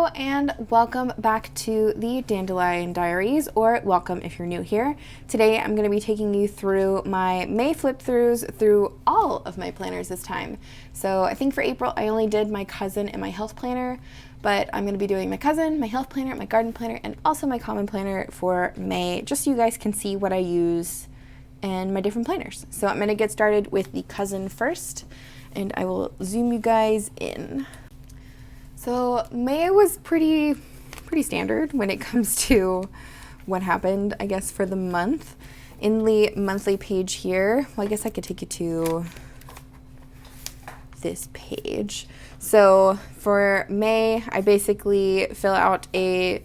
Hello and welcome back to the Dandelion Diaries, or welcome if you're new here. Today I'm going to be taking you through my May flip-throughs through all of my planners this time. So I think for April I only did my cousin and my health planner, but I'm going to be doing my cousin, my health planner, my garden planner, and also my common planner for May, just so you guys can see what I use and my different planners. So I'm going to get started with the cousin first, and I will zoom you guys in. So May was pretty standard when it comes to what happened, I guess, for the month. In the monthly page here, well, I guess I could take you to this page. So for May, I basically fill out a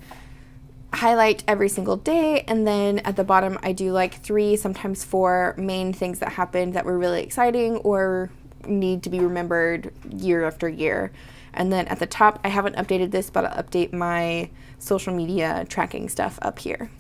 highlight every single day, and then at the bottom I do like 3, sometimes 4 main things that happened that were really exciting or need to be remembered year after year. And then at the top, I haven't updated this, but I'll update my social media tracking stuff up here.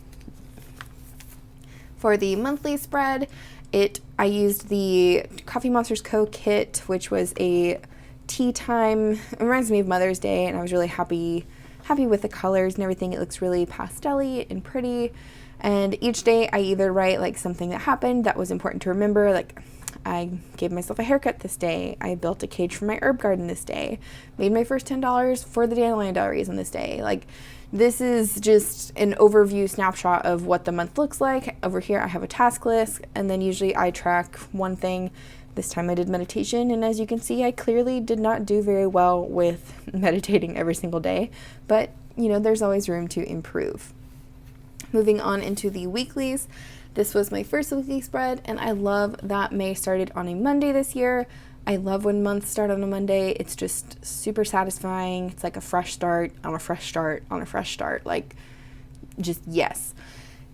For the monthly spread, I used the Monsterz Co. kit, which was a tea time. It reminds me of Mother's Day, and I was really happy with the colors and everything. It looks really pastel-y and pretty. And each day I either write like something that happened that was important to remember, like I gave myself a haircut this day, I built a cage for my herb garden this day, made my first $10 for the Dandelion Diaries on this day. Like, this is just an overview snapshot of what the month looks like. Over here I have a task list, and then usually I track one thing. This time I did meditation, and as you can see, I clearly did not do very well with meditating every single day, but you know, there's always room to improve. Moving on into the weeklies. This was my first weekly spread, and I love that May started on a Monday this year. I love when months start on a Monday. It's just super satisfying. It's like a fresh start on a fresh start on a fresh start. Like, just yes.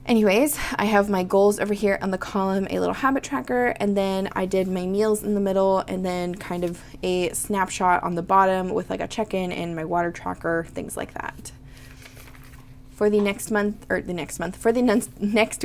Anyways, I have my goals over here on the column, a little habit tracker, and then I did my meals in the middle, and then kind of a snapshot on the bottom with like a check-in and my water tracker, things like that. For the next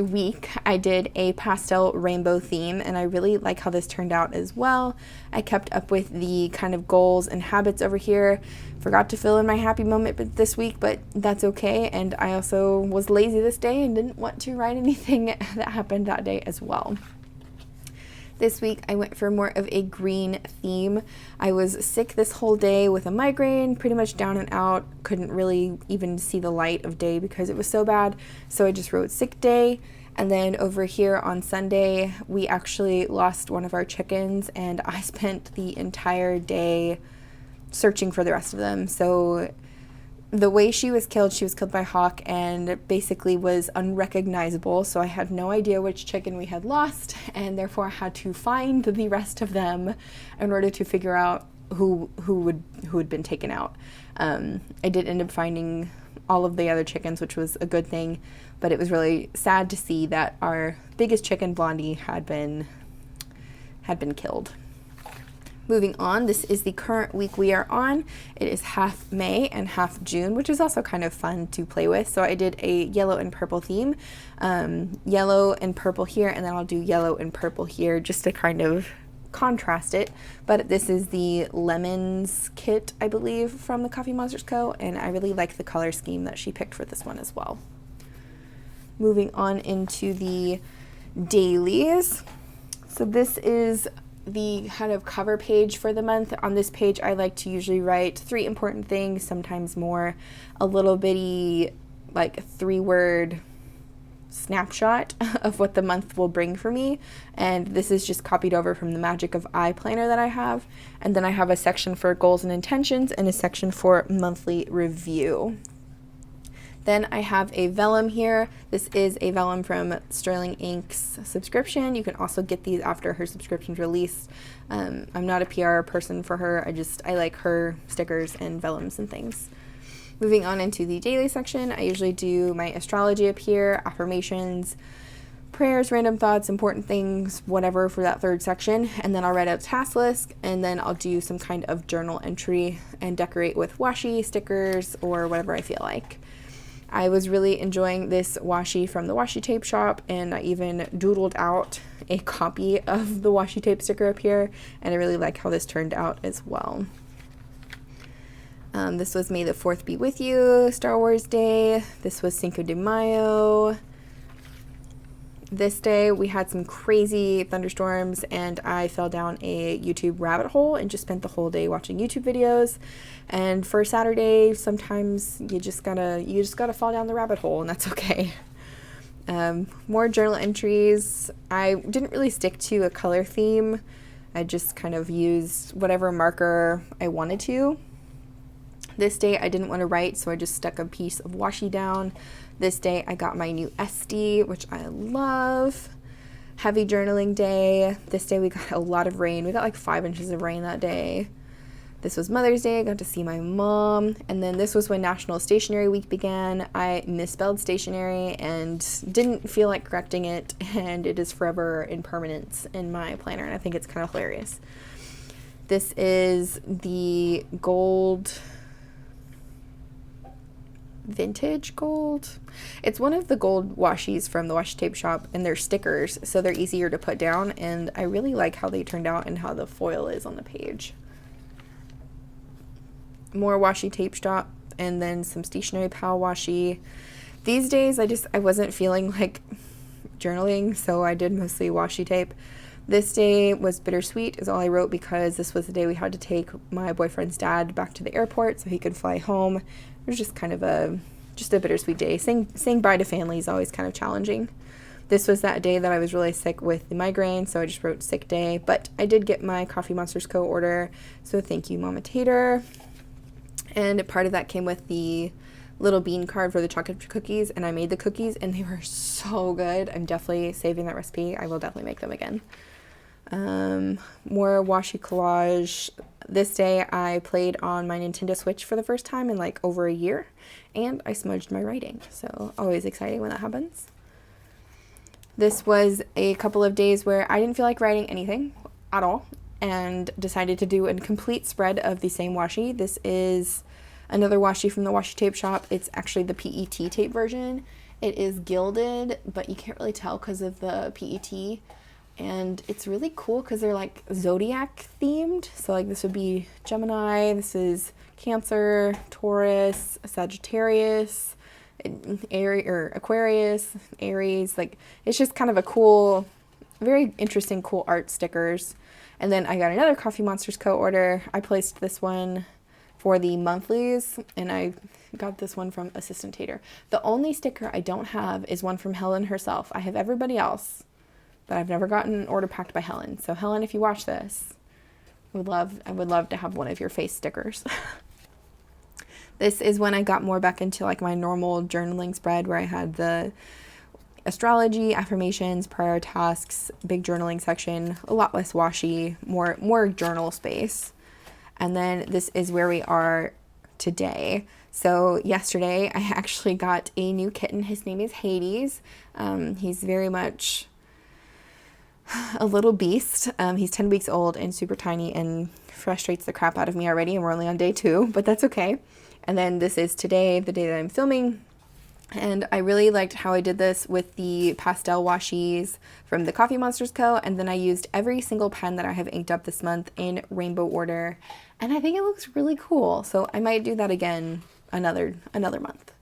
week, I did a pastel rainbow theme, and I really like how this turned out as well. I kept up with the kind of goals and habits over here. Forgot to fill in my happy moment this week, but that's okay. And I also was lazy this day and didn't want to write anything that happened that day as well. This week I went for more of a green theme. I was sick this whole day with a migraine, pretty much down and out, couldn't really even see the light of day because it was so bad, so I just wrote sick day. And then over here on Sunday, we actually lost one of our chickens, and I spent the entire day searching for the rest of them. So the way she was killed by hawk and basically was unrecognizable, so I had no idea which chicken we had lost, and therefore I had to find the rest of them in order to figure out who had been taken out. I did end up finding all of the other chickens, which was a good thing, but it was really sad to see that our biggest chicken, Blondie, had been killed. Moving on, this is the current week we are on. It is half May and half June, which is also kind of fun to play with. So I did a yellow and purple theme, yellow and purple here, and then I'll do yellow and purple here just to kind of contrast it. But this is the lemons kit, I believe, from the Monsterz Co., and I really like the color scheme that she picked for this one as well. Moving on into the dailies. So this is the kind of cover page for the month. On this page, I like to usually write 3 important things, sometimes more, a little bitty like 3-word snapshot of what the month will bring for me. And this is just copied over from the Magic of I planner that I have. And then I have a section for goals and intentions and a section for monthly review. Then I have a vellum here. This is a vellum from Sterling Ink's subscription. You can also get these after her subscription's released. I'm not a PR person for her. I like her stickers and vellums and things. Moving on into the daily section, I usually do my astrology up here, affirmations, prayers, random thoughts, important things, whatever for that 3rd section. And then I'll write out a task list, and then I'll do some kind of journal entry and decorate with washi, stickers, or whatever I feel like. I was really enjoying this washi from the washi tape shop, and I even doodled out a copy of the washi tape sticker up here, and I really like how this turned out as well. This was May the 4th be with you, Star Wars Day. This was Cinco de Mayo. This day we had some crazy thunderstorms and I fell down a YouTube rabbit hole and just spent the whole day watching YouTube videos. And for Saturday, sometimes you just gotta fall down the rabbit hole, and that's okay. More journal entries. I didn't really stick to a color theme. I just kind of used whatever marker I wanted to. This day I didn't want to write, so I just stuck a piece of washi down. This day I got my new SD, which I love. Heavy journaling day. This day we got a lot of rain. We got like 5 inches of rain that day. This was Mother's Day. I got to see my mom. And then this was when National Stationery Week began. I misspelled stationery and didn't feel like correcting it, and it is forever in permanence in my planner, and I think it's kind of hilarious. This is the gold, vintage gold. It's one of the gold washis from the washi tape shop, and they're stickers, so they're easier to put down, and I really like how they turned out and how the foil is on the page. More washi tape shop, and then some Stationery Pal washi. These days I wasn't feeling like journaling, so I did mostly washi tape. This day was bittersweet is all I wrote, because this was the day we had to take my boyfriend's dad back to the airport so he could fly home. It was just kind of a bittersweet day. Saying bye to family is always kind of challenging. This was that day that I was really sick with the migraine, so I just wrote sick day. But I did get my Coffee Monsterz Co. order, so thank you, 𝗦𝘂𝗽𝗏. And part of that came with the little bean card for the chocolate chip cookies, and I made the cookies, and they were so good. I'm definitely saving that recipe. I will definitely make them again. More washi collage. This day I played on my Nintendo Switch for the first time in like over a year, and I smudged my writing, so always exciting when that happens. This was a couple of days where I didn't feel like writing anything at all, and decided to do a complete spread of the same washi. This is another washi from the washi tape shop. It's actually the PET tape version. It is gilded, but you can't really tell because of the PET. And it's really cool because they're like zodiac themed. So like this would be Gemini, this is Cancer, Taurus, Sagittarius, Aquarius, Aries. Like it's just kind of a cool, very interesting, cool art stickers. And then I got another Coffee Monsterz Co. order. I placed this one for the monthlies, and I got this one from Assistant Tater. The only sticker I don't have is one from Helen herself. I have everybody else, but I've never gotten an order packed by Helen. So Helen, if you watch this, I would love to have one of your face stickers. This is when I got more back into like my normal journaling spread, where I had the astrology, affirmations, prior tasks, big journaling section, a lot less washi, more journal space. And then this is where we are today. So yesterday I actually got a new kitten. His name is Hades. He's very much a little beast. He's 10 weeks old and super tiny and frustrates the crap out of me already, and we're only on day 2, but that's okay. And then this is today, the day that I'm filming. And I really liked how I did this with the pastel washis from the Coffee Monsterz Co. And then I used every single pen that I have inked up this month in rainbow order. And I think it looks really cool. So I might do that again another month.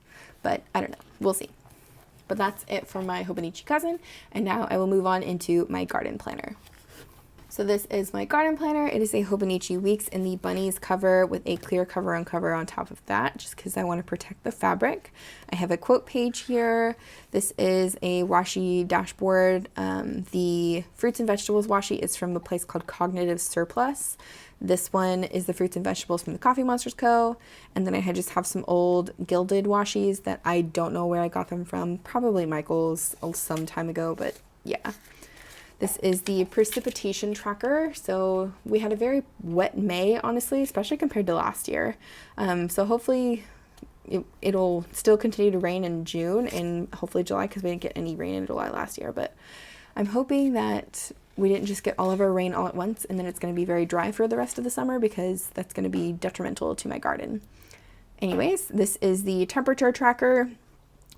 But I don't know. We'll see. But that's it for my Hobonichi Cousin. And now I will move on into my garden planner. So this is my garden planner. It is a Hobonichi Weeks in the bunnies cover with a clear cover on cover on top of that, just because I want to protect the fabric. I have a quote page here. This is a washi dashboard. The fruits and vegetables washi is from a place called Cognitive Surplus. This one is the fruits and vegetables from the Coffee Monsterz Co. And then I just have some old gilded washis that I don't know where I got them from. Probably Michael's some time ago, but yeah. This is the precipitation tracker. So we had a very wet May, honestly, especially compared to last year. So hopefully it'll still continue to rain in June and hopefully July, because we didn't get any rain in July last year. But I'm hoping that we didn't just get all of our rain all at once and then it's going to be very dry for the rest of the summer, because that's going to be detrimental to my garden. Anyways, this is the temperature tracker.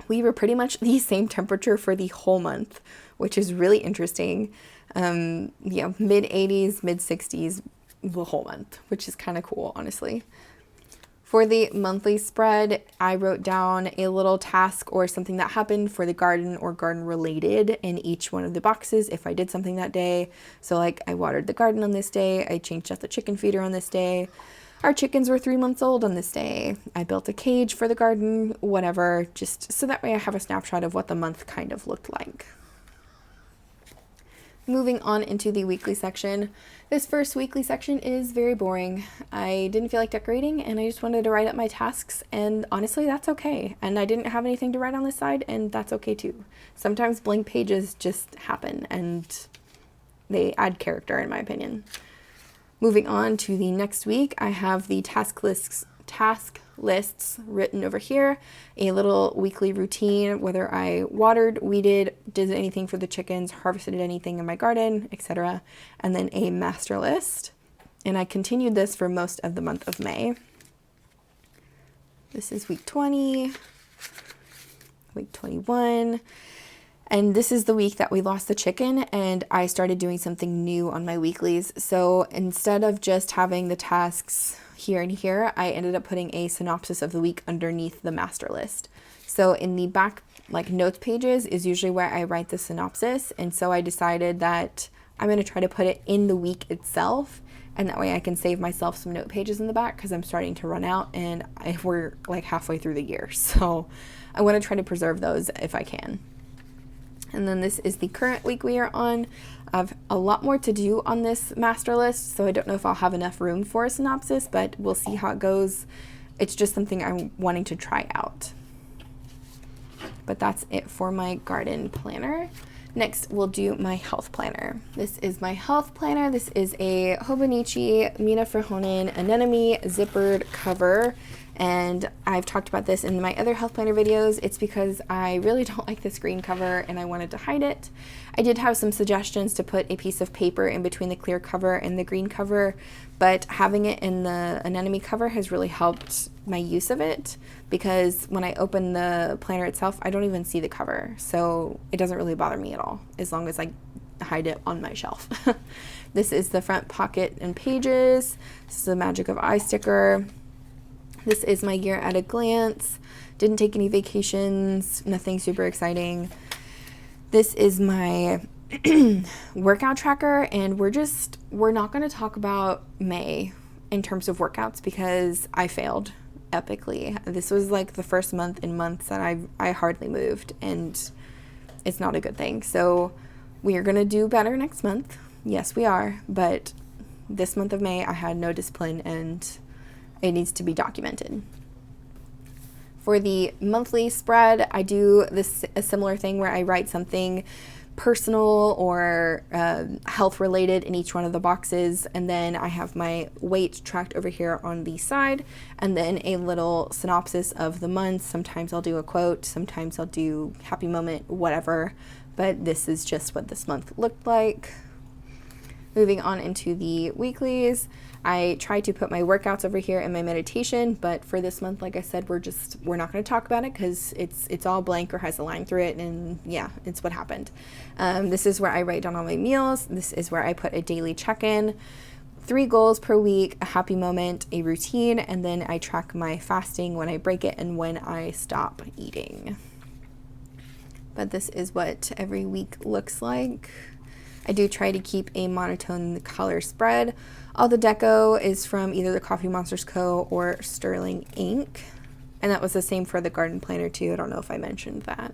We were pretty much the same temperature for the whole month, which is really interesting. Mid 80s, mid 60s the whole month, which is kind of cool, honestly. For the monthly spread, I wrote down a little task or something that happened for the garden or garden related in each one of the boxes if I did something that day. So like I watered the garden on this day, I changed out the chicken feeder on this day, our chickens were 3 months old on this day, I built a cage for the garden, whatever, just so that way I have a snapshot of what the month kind of looked like. Moving on into the weekly section. This first weekly section is very boring. I didn't feel like decorating and I just wanted to write up my tasks, and honestly that's okay. And I didn't have anything to write on this side, and that's okay too. Sometimes blank pages just happen and they add character in my opinion. Moving on to the next week, I have the task lists written over here, a little weekly routine, whether I watered, weeded, did anything for the chickens, harvested anything in my garden, etc. And then a master list. And I continued this for most of the month of May. This is week 20, week 21. And this is the week that we lost the chicken and I started doing something new on my weeklies. So instead of just having the tasks here and here, I ended up putting a synopsis of the week underneath the master list. So in the back like notes pages is usually where I write the synopsis. And so I decided that I'm going to try to put it in the week itself. And that way I can save myself some note pages in the back because I'm starting to run out and we're like halfway through the year. So I want to try to preserve those if I can. And then this is the current week we are on. I have a lot more to do on this master list, so I don't know if I'll have enough room for a synopsis, but we'll see how it goes. It's just something I'm wanting to try out. But that's it for my garden planner. Next, we'll do my health planner. This is my health planner. This is a Hobonichi 𝗦𝘃𝗽𝗏 𝗦𝗃𝗍𝗏 zippered cover. And I've talked about this in my other health planner videos. It's because I really don't like this green cover and I wanted to hide it. I did have some suggestions to put a piece of paper in between the clear cover and the green cover, but having it in the anemone cover has really helped my use of it, because when I open the planner itself, I don't even see the cover. So it doesn't really bother me at all, as long as I hide it on my shelf. This is the front pocket and pages. This is the Magic of Eye sticker. This is my year at a glance. Didn't take any vacations, nothing super exciting. This is my workout tracker, and we're not going to talk about May in terms of workouts because I failed epically. This was like the first month in months that I hardly moved, and it's not a good thing. So we are going to do better next month. Yes, we are, but this month of May I had no discipline and it needs to be documented. For the monthly spread, I do a similar thing where I write something personal or health related in each one of the boxes, and then I have my weight tracked over here on the side, and then a little synopsis of the month. Sometimes I'll do a quote, sometimes I'll do happy moment, whatever, but this is just what this month looked like. Moving on into the weeklies, I try to put my workouts over here in my meditation, but for this month, like I said, we're not going to talk about it because it's all blank or has a line through it, and yeah, it's what happened. This is where I write down all my meals. This is where I put a daily check-in, 3 goals per week, a happy moment, a routine, and then I track my fasting, when I break it, and when I stop eating. But this is what every week looks like. I do try to keep a monotone color spread. All the deco is from either the Coffee Monsterz Co. or Sterling Ink. And that was the same for the garden planner too. I don't know if I mentioned that.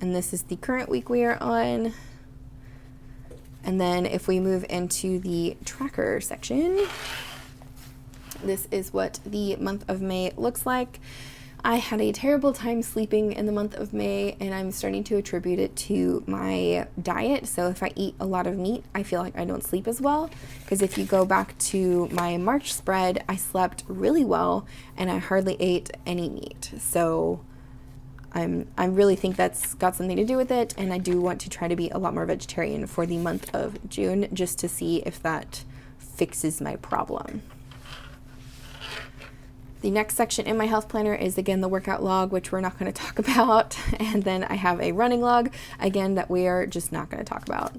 And this is the current week we are on. And then if we move into the tracker section, this is what the month of May looks like. I had a terrible time sleeping in the month of May, and I'm starting to attribute it to my diet. So if I eat a lot of meat, I feel like I don't sleep as well, because if you go back to my March spread, I slept really well and I hardly ate any meat. So I really think that's got something to do with it, and I do want to try to be a lot more vegetarian for the month of June, just to see if that fixes my problem. The next section in my health planner is again the workout log, which we're not going to talk about, and then I have a running log, again, that we are just not going to talk about.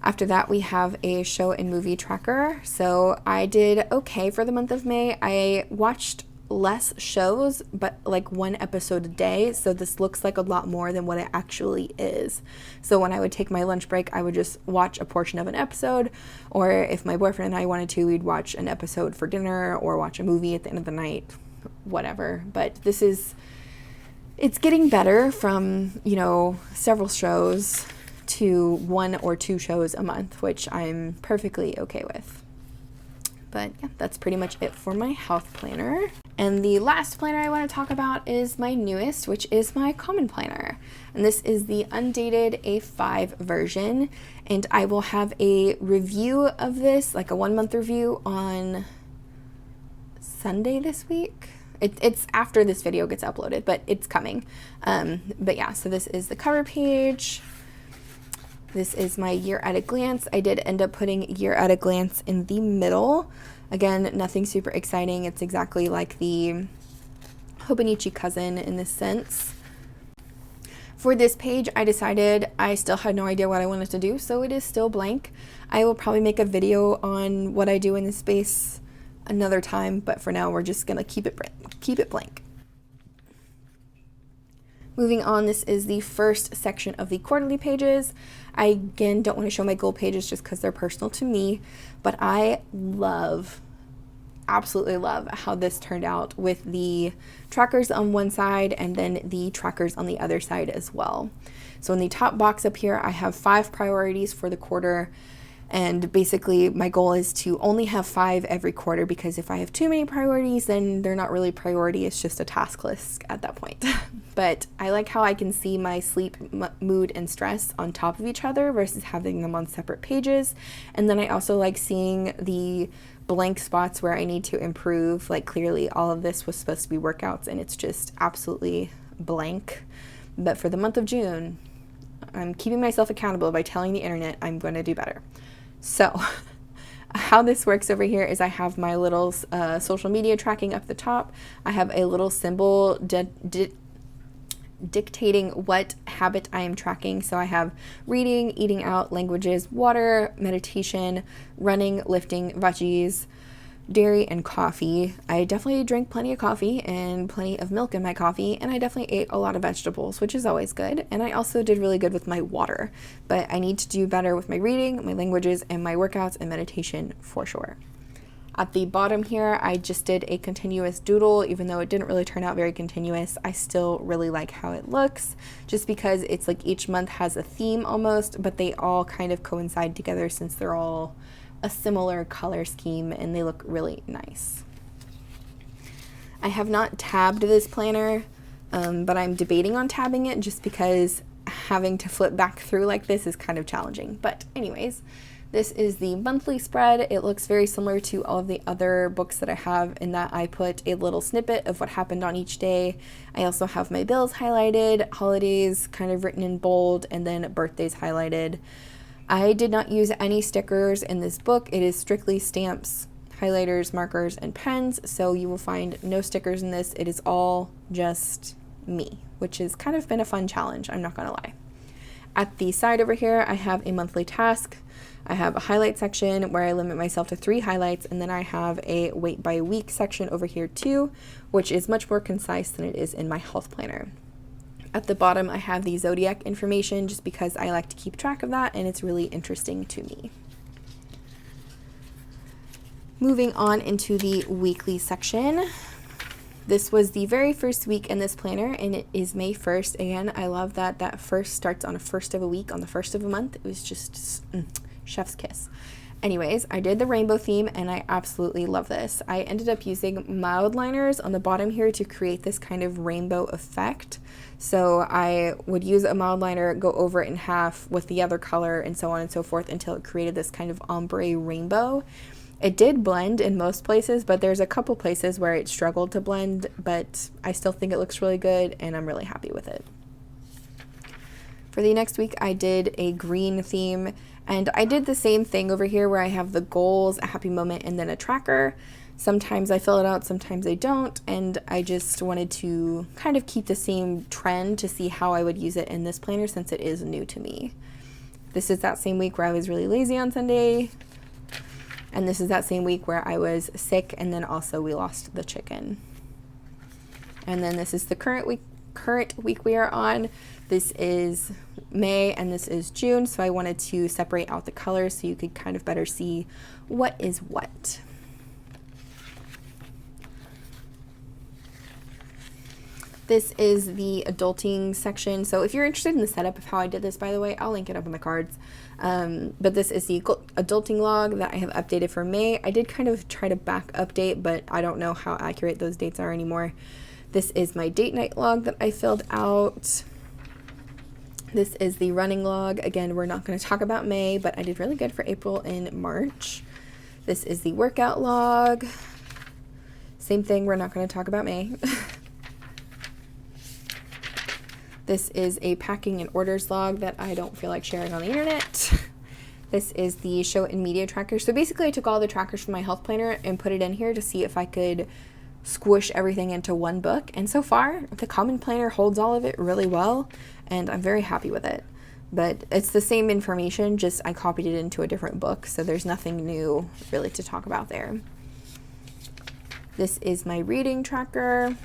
After that, we have a show and movie tracker. So I did okay for the month of May. I watched less shows, but like 1 episode a day. So this looks like a lot more than what it actually is. So when I would take my lunch break, I would just watch a portion of an episode. Or if my boyfriend and I wanted to, we'd watch an episode for dinner or watch a movie at the end of the night, whatever. But it's getting better from, you know, several shows to 1 or 2 shows a month, which I'm perfectly okay with. But yeah, that's pretty much it for my health planner. And the last planner I want to talk about is my newest, which is my common planner. And this is the undated A5 version. And I will have a review of this, like a 1-month review, on Sunday this week. It's after this video gets uploaded, but it's coming. But yeah, so this is the cover page. This is my year at a glance. I did end up putting year at a glance in the middle. Again, nothing super exciting. It's exactly like the Hobonichi Cousin in this sense. For this page, I decided I still had no idea what I wanted to do, so it is still blank. I will probably make a video on what I do in this space another time, but for now, we're just gonna keep it blank. Moving on, this is the first section of the quarterly pages. I, again, don't want to show my goal pages just because they're personal to me, but I absolutely love how this turned out with the trackers on one side and then the trackers on the other side as well. So in the top box up here, I have 5 priorities for the quarter. And basically my goal is to only have 5 every quarter, because if I have too many priorities, then they're not really priority, it's just a task list at that point. But I like how I can see my sleep, mood, and stress on top of each other versus having them on separate pages. And then I also like seeing the blank spots where I need to improve. Like clearly all of this was supposed to be workouts and it's just absolutely blank. But for the month of June, I'm keeping myself accountable by telling the internet I'm going to do better. So how this works over here is I have my little social media tracking up the top. I have a little symbol dictating what habit I am tracking. So I have reading, eating out, languages, water, meditation, running, lifting, veggies, dairy, and coffee. I definitely drink plenty of coffee and plenty of milk in my coffee, and I definitely ate a lot of vegetables, which is always good. And I also did really good with my water, but I need to do better with my reading, my languages, and my workouts and meditation for sure. At the bottom here, I just did a continuous doodle. Even though it didn't really turn out very continuous, I still really like how it looks, just because it's like each month has a theme almost, but they all kind of coincide together since they're all a similar color scheme and they look really nice. I have not tabbed this planner, but I'm debating on tabbing it just because having to flip back through like this is kind of challenging. But anyways, this is the monthly spread. It looks very similar to all of the other books that I have in that I put a little snippet of what happened on each day. I also have my bills highlighted, holidays kind of written in bold, and then birthdays highlighted. I did not use any stickers in this book. It is strictly stamps, highlighters, markers, and pens, so you will find no stickers in this. It is all just me, which has kind of been a fun challenge, I'm not gonna lie. At the side over here, I have a monthly task. I have a highlight section where I limit myself to 3 highlights, and then I have a weight by week section over here too, which is much more concise than it is in my health planner. At the bottom, I have the zodiac information just because I like to keep track of that and it's really interesting to me. Moving on into the weekly section. This was the very first week in this planner and it is May 1st. Again, I love that that first starts on a first of a week, on the first of a month. It was just chef's kiss. Anyways, I did the rainbow theme and I absolutely love this. I ended up using mild liners on the bottom here to create this kind of rainbow effect. So I would use a mild liner, go over it in half with the other color and so on and so forth until it created this kind of ombre rainbow. It did blend in most places, but there's a couple places where it struggled to blend, but I still think it looks really good and I'm really happy with it. For the next week, I did a green theme. And I did the same thing over here where I have the goals, a happy moment, and then a tracker. Sometimes I fill it out, sometimes I don't, and I just wanted to kind of keep the same trend to see how I would use it in this planner since it is new to me. This is that same week where I was really lazy on Sunday. And this is that same week where I was sick, and then also we lost the chicken. And then this is the current week we are on. This is May and this is June, so I wanted to separate out the colors so you could kind of better see what is what. This is the adulting section. So if you're interested in the setup of how I did this, by the way, I'll link it up in the cards. But this is the adulting log that I have updated for May. I did kind of try to back update, but I don't know how accurate those dates are anymore. This is my date night log that I filled out. This is the running log. Again, we're not going to talk about May, but I did really good for April and March. This is the workout log. Same thing, we're not going to talk about May. This is a packing and orders log that I don't feel like sharing on the internet. This is the show and media tracker. So basically I took all the trackers from my health planner and put it in here to see if I could squish everything into one book. And so far, the Common Planner holds all of it really well, and I'm very happy with it. But it's the same information, just I copied it into a different book, so there's nothing new really to talk about there. This is my reading tracker.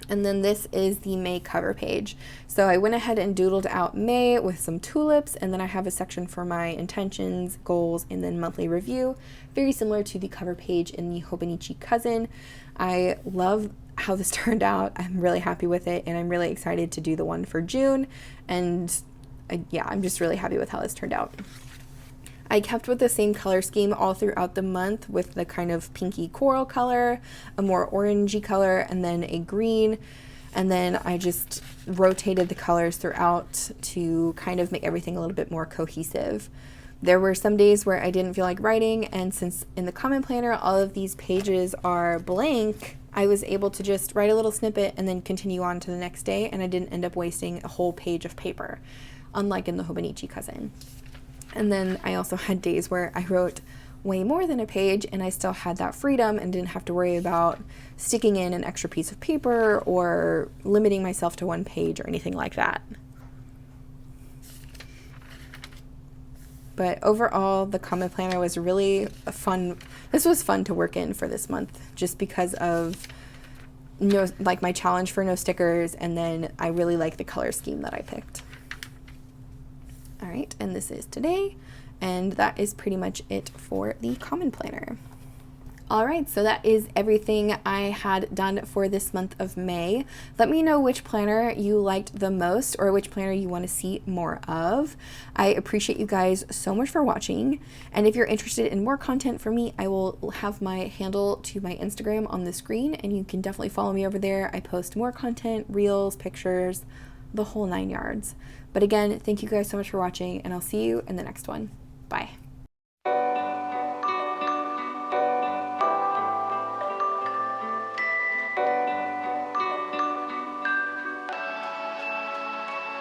And then this is the May cover page. So I went ahead and doodled out May with some tulips, and then I have a section for my intentions, goals, and then monthly review, very similar to the cover page in the Hobonichi Cousin. I love how this turned out. I'm really happy with it, and I'm really excited to do the one for June. And yeah, I'm just really happy with how this turned out. I kept with the same color scheme all throughout the month with the kind of pinky coral color, a more orangey color, and then a green. And then I just rotated the colors throughout to kind of make everything a little bit more cohesive. There were some days where I didn't feel like writing, and since in the Common Planner all of these pages are blank, I was able to just write a little snippet and then continue on to the next day, and I didn't end up wasting a whole page of paper, unlike in the Hobonichi Cousin. And then I also had days where I wrote way more than a page and I still had that freedom and didn't have to worry about sticking in an extra piece of paper or limiting myself to one page or anything like that. But overall, the Common Planner was really fun. This was fun to work in for this month just because of like my challenge for no stickers, and then I really like the color scheme that I picked. All right, and this is today, and that is pretty much it for the Common Planner. All right, so that is everything I had done for this month of May. Let me know which planner you liked the most or which planner you want to see more of. I appreciate you guys so much for watching, and if you're interested in more content from me, I will have my handle to my Instagram on the screen, and you can definitely follow me over there. I post more content, reels, pictures, the whole 9 yards. But again, thank you guys so much for watching, and I'll see you in the next one. Bye.